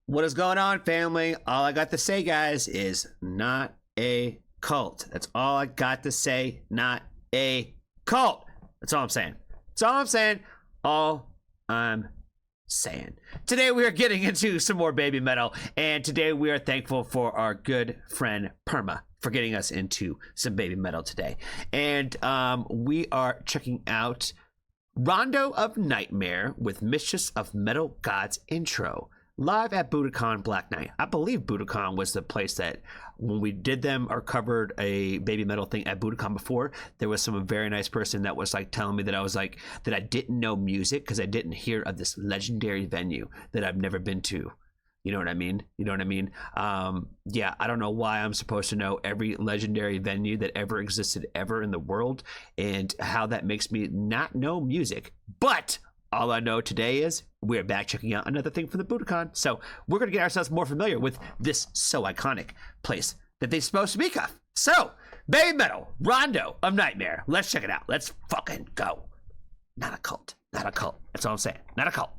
What is going on, family? All I got to say, guys, is not a cult. That's all I got to say. Not a cult. That's all I'm saying. That's all I'm saying. All I'm saying. Today we are getting into some more baby metal, and today we are thankful for our good friend Perma for getting us into some baby metal today. And we are checking out Rondo of Nightmare with Mischiefs of Metal Gods intro. Live at Budokan Black Knight. I believe Budokan was the place that when we did them or covered a baby metal thing at Budokan before, there was some very nice person that was like telling me that I was like, that I didn't know music because I didn't hear of this legendary venue that I've never been to. You know what I mean? You know what I mean? Yeah, I don't know why I'm supposed to know every legendary venue that ever existed ever in the world and how that makes me not know music. But all I know today is we're back checking out another thing from the Budokan. So we're going to get ourselves more familiar with this so iconic place that they're supposed to speak of. So, baby metal, Rondo of Nightmare. Let's check it out. Let's fucking go. Not a cult. Not a cult. That's all I'm saying. Not a cult.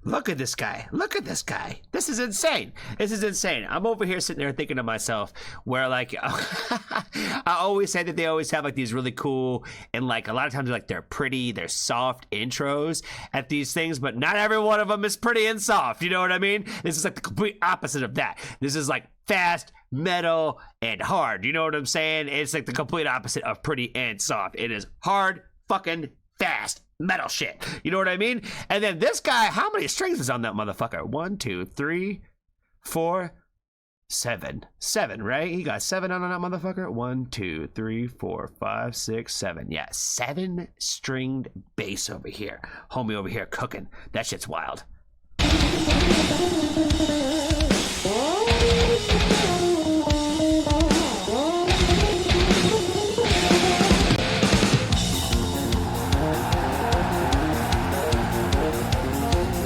Look at this guy. Look at this guy. This is insane. This is insane. I'm over here sitting there thinking to myself where like, I always say that they always have like these really cool and like a lot of times like they're pretty, they're soft intros at these things, but not every one of them is pretty and soft. You know what I mean? This is like the complete opposite of that. This is like fast, metal, and hard. You know what I'm saying? It's like the complete opposite of pretty and soft. It is hard, fucking fast metal shit. You know what I mean? And then this guy, how many strings is on that motherfucker? 1, 2, 3, 4, 7. 7, right? He got 7 on that motherfucker. 1, 2, 3, 4, 5, 6, 7. Yeah, 7 stringed bass over here. Homie over here cooking. That shit's wild.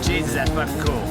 Jesus, that's fucking cool.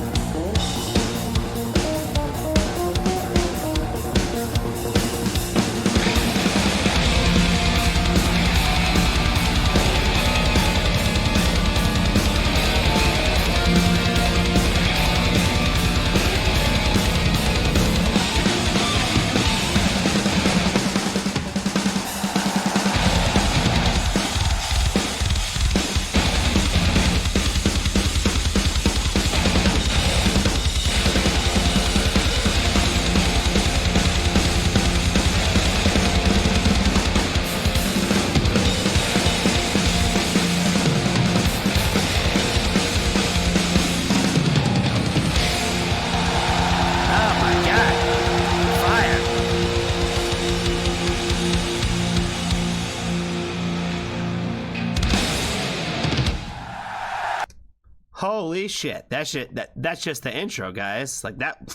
Holy shit. That's just the intro, guys. Like that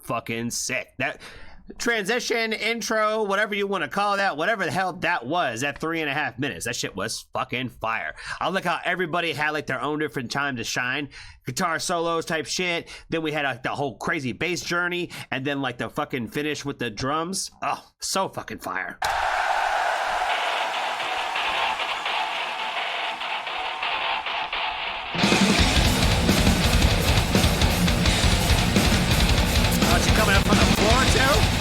fucking sick. That transition, intro, whatever you want to call that, whatever the hell that was, that 3.5 minutes, that shit was fucking fire. I like how everybody had like their own different time to shine, guitar solos type shit. Then we had like the whole crazy bass journey, and then like the fucking finish with the drums. Oh, so fucking fire. Oh, she coming up from the floor too?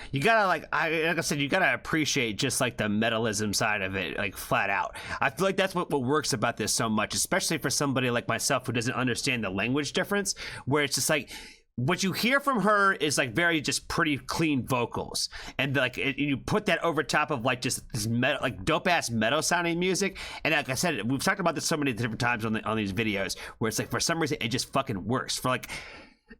You gotta like I said, you gotta appreciate just like the metalism side of it, like flat out. I feel like that's what works about this so much, especially for somebody like myself who doesn't understand the language difference, where it's just like what you hear from her is like very just pretty clean vocals, and like you put that over top of like just this metal, like dope ass metal sounding music. And like I said, we've talked about this so many different times on these videos, where it's like for some reason it just fucking works. For like,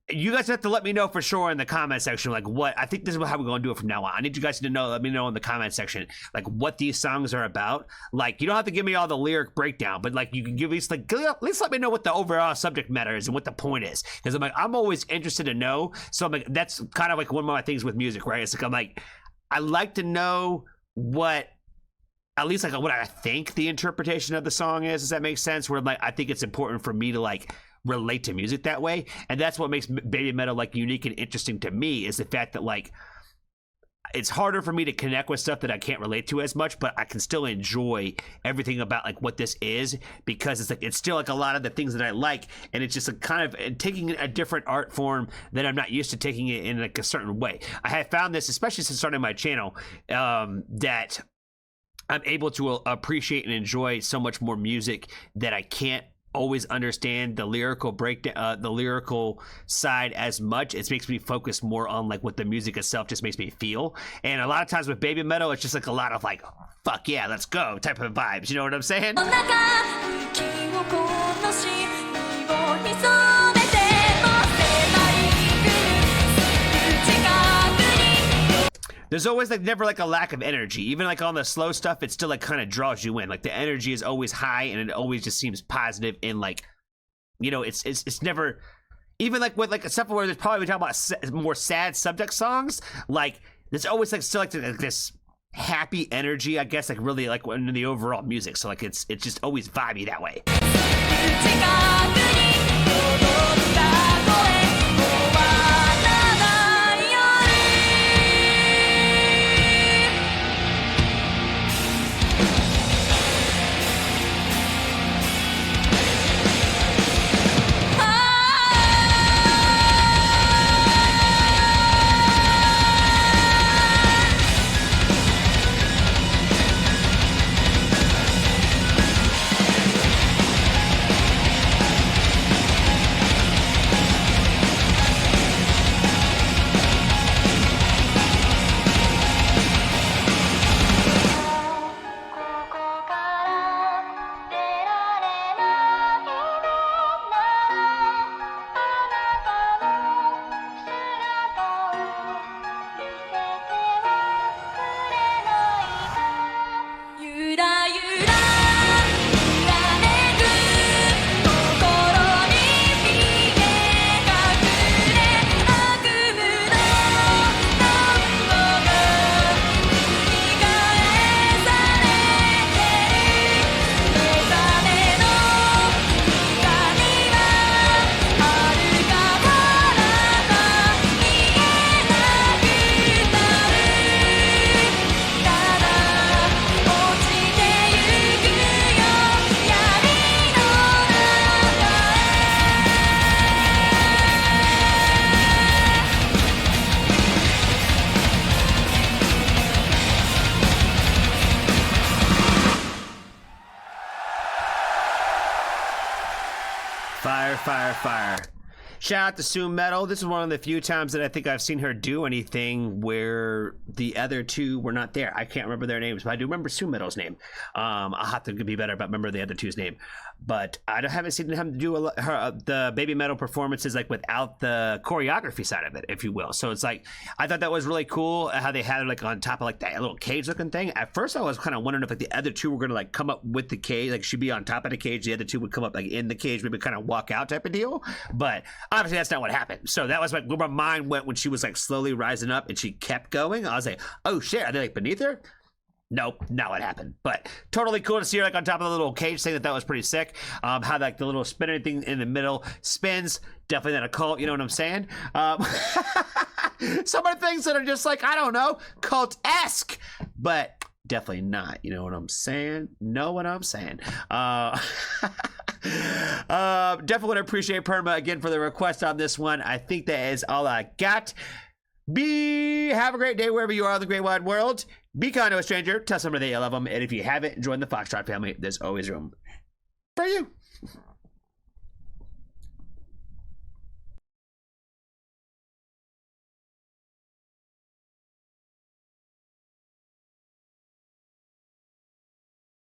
you guys have to let me know for sure in the comment section, like what I think this is how we're going to do it from now on. I need you guys to know, let me know in the comment section, like what these songs are about. Like, you don't have to give me all the lyric breakdown, but like you can give me like, at least let me know what the overall subject matter is and what the point is. Because I'm like, I'm always interested to know. So I'm like, that's kind of like one of my things with music, right? It's like, I'm like, I like to know what, at least like what I think the interpretation of the song is. Does that make sense? Where like, I think it's important for me to like relate to music that way, and that's what makes baby metal like unique and interesting to me, is the fact that like it's harder for me to connect with stuff that I can't relate to as much, but I can still enjoy everything about like what this is, because it's like it's still like a lot of the things that I like, and it's just a kind of taking a different art form that I'm not used to taking it in like a certain way. I have found this, especially since starting my channel, that I'm able to appreciate and enjoy so much more music that I can't always understand the lyrical breakdown, the lyrical side as much. It makes me focus more on like what the music itself just makes me feel. And a lot of times with baby metal, it's just like a lot of like, fuck yeah, let's go type of vibes. You know what I'm saying? There's always like never like a lack of energy. Even like on the slow stuff, it still like kind of draws you in. Like the energy is always high, and it always just seems positive. And like, you know, it's never, even like with like a stuff where there's probably we talk about more sad subject songs. Like there's always like still like this happy energy, I guess, like really like in the overall music. So like it's just always vibey that way. fire. Shout out to Sue Metal. This is one of the few times that I think I've seen her do anything where the other two were not there. I can't remember their names, but I do remember Sue Metal's name. I'll have to be better about remember the other two's name. But I haven't seen them do the Baby Metal performances like without the choreography side of it, if you will. So it's like, I thought that was really cool how they had it like on top of like that little cage looking thing. At first I was kind of wondering if like the other two were going to like come up with the cage, like she'd be on top of the cage, the other two would come up like in the cage, maybe kind of walk out type of deal. But obviously that's not what happened. So that was like where my mind went when she was like slowly rising up and she kept going. I was like, oh shit, are they like beneath her? Nope, not what happened. But totally cool to see her like on top of the little cage thing. That was pretty sick. How like the little spinning thing in the middle spins. Definitely not a cult, you know what I'm saying? Some of the things that are just like, I don't know, cult-esque, but definitely not, you know what I'm saying? Know what I'm saying? Definitely want to appreciate Perma again for the request on this one. I think that is all I got. Have a great day wherever you are in the great wide world. Be kind to a stranger. Tell somebody that you love them. And if you haven't joined the Foxtrot family, there's always room for you.